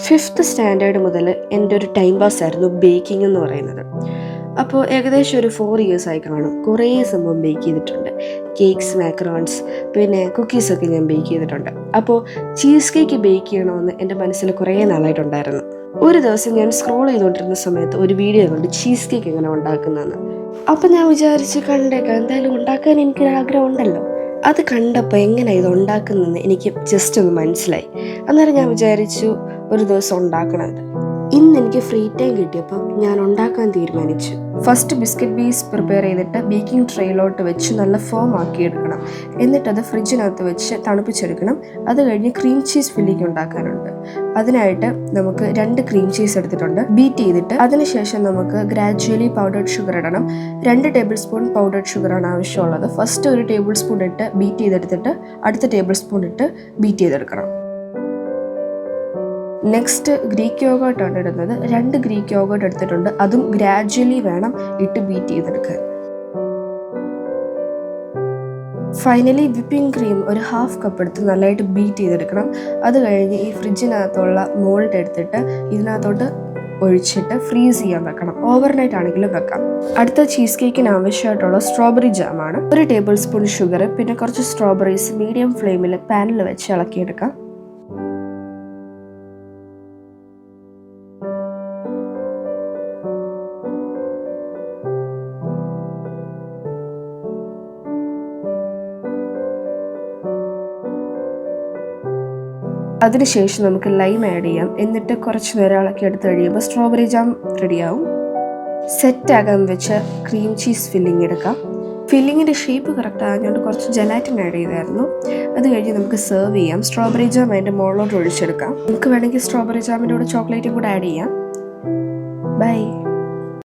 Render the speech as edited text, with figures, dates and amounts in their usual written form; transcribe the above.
5th standard മുതൽ എൻ്റെ ഒരു ടൈം പാസ് ആയിരുന്നു ബേക്കിംഗ് എന്ന് പറയുന്നത്. അപ്പോൾ ഏകദേശം ഒരു 4 ഇയേഴ്സ് ആയി കാണും. കുറേ സംഭവം ബേക്ക് ചെയ്തിട്ടുണ്ട്. കേക്ക്സ്, മാക്കറോൺസ്, പിന്നെ കുക്കീസൊക്കെ ഞാൻ ബേക്ക് ചെയ്തിട്ടുണ്ട്. അപ്പോൾ ചീസ് കേക്ക് ബേക്ക് ചെയ്യണമെന്ന് എൻ്റെ മനസ്സിൽ കുറേ നാളായിട്ടുണ്ടായിരുന്നു. ഒരു ദിവസം ഞാൻ സ്ക്രോൾ ചെയ്തുകൊണ്ടിരുന്ന സമയത്ത് ഒരു വീഡിയോ കണ്ട് ചീസ് കേക്ക് എങ്ങനെ ഉണ്ടാക്കുന്നതെന്ന്. അപ്പം ഞാൻ വിചാരിച്ച് കണ്ടേക്കാം, എന്തായാലും ഉണ്ടാക്കാൻ എനിക്കൊരാഗ്രഹം ഉണ്ടല്ലോ. അത് കണ്ടപ്പോൾ എങ്ങനെ ഇത് ഉണ്ടാക്കുന്നതെന്ന് എനിക്ക് ജസ്റ്റ് ഒന്ന് മനസ്സിലായി. അന്നേരം ഞാൻ വിചാരിച്ചു ഒരു ദിവസം ഉണ്ടാക്കണത്. ഇന്ന് എനിക്ക് ഫ്രീ ടൈം കിട്ടിയപ്പോൾ ഞാൻ ഉണ്ടാക്കാൻ തീരുമാനിച്ചു. ഫസ്റ്റ് ബിസ്ക്കറ്റ് ബേസ് പ്രിപ്പയർ ചെയ്തിട്ട് ബേക്കിംഗ് ട്രേയിലോട്ട് വെച്ച് നല്ല ഫോം ആക്കിയെടുക്കണം. എന്നിട്ടത് ഫ്രിഡ്ജിനകത്ത് വെച്ച് തണുപ്പിച്ചെടുക്കണം. അത് കഴിഞ്ഞ് ക്രീം ചീസ് ഫില്ലിംഗ് ഉണ്ടാക്കാനുണ്ട്. അതിനായിട്ട് നമുക്ക് 2 ക്രീം ചീസ് എടുത്തിട്ടുണ്ട്. ബീറ്റ് ചെയ്തിട്ട് അതിനുശേഷം നമുക്ക് ഗ്രാജുവലി പൗഡർഡ് ഷുഗർ ഇടണം. 2 ടേബിൾ സ്പൂൺ പൗഡർഡ് ഷുഗറാണ് ആവശ്യമുള്ളത്. ഫസ്റ്റ് ഒരു ടേബിൾ സ്പൂൺ ഇട്ട് ബീറ്റ് ചെയ്തെടുത്തിട്ട് അടുത്ത ടേബിൾ സ്പൂൺ ഇട്ട് ബീറ്റ് ചെയ്തെടുക്കണം. നെക്സ്റ്റ് ഗ്രീക്ക് യോഗേർട്ടാണ് ഇടുന്നത്. 2 ഗ്രീക്ക് യോഗേർട്ട് എടുത്തിട്ടുണ്ട്. അതും ഗ്രാജുവലി വേണം ഇട്ട് ബീറ്റ് ചെയ്തെടുക്കാൻ. ഫൈനലി വിപ്പിംഗ് ക്രീം ഒരു 1/2 കപ്പ് എടുത്ത് നല്ലതായിട്ട് ബീറ്റ് ചെയ്തെടുക്കണം. അത് കഴിഞ്ഞ് ഈ ഫ്രിഡ്ജിനകത്തുള്ള മോൾഡ് എടുത്തിട്ട് ഇതിനകത്തോട്ട് ഒഴിച്ചിട്ട് ഫ്രീസ് ചെയ്യാൻ വെക്കണം. ഓവർനൈറ്റ് ആണെങ്കിലും വെക്കാം. അടുത്ത ചീസ് കേക്കിന് ആവശ്യമായിട്ടുള്ള സ്ട്രോബെറി ജാമാണ്. 1 ടേബിൾ സ്പൂൺ ഷുഗർ, പിന്നെ കുറച്ച് സ്ട്രോബെറീസ് മീഡിയം ഫ്ലെയിമിൽ പാനിൽ വെച്ച് ഇളക്കിയെടുക്കാം. അതിനുശേഷം നമുക്ക് ലൈം ആഡ് ചെയ്യാം. എന്നിട്ട് കുറച്ച് നേരം ഇളക്കി എടുത്ത് കഴിയുമ്പോൾ സ്ട്രോബെറി ജാം റെഡിയാവും. സെറ്റാകാൻ വെച്ച ക്രീം ചീസ് ഫില്ലിംഗ് എടുക്കാം. ഫില്ലിങ്ങിൻ്റെ ഷേപ്പ് കറക്റ്റ് ആയതുകൊണ്ട് കുറച്ച് ജലാറ്റിൻ ആഡ് ചെയ്തായിരുന്നു. അത് കഴിഞ്ഞ് നമുക്ക് സെർവ് ചെയ്യാം. സ്ട്രോബെറി ജാം അതിൻ്റെ മുകളിലോട്ട് ഒഴിച്ചെടുക്കാം. നമുക്ക് വേണമെങ്കിൽ സ്ട്രോബെറി ജാമിൻ്റെ കൂടെ ചോക്ലേറ്റും കൂടെ ആഡ് ചെയ്യാം. ബൈ.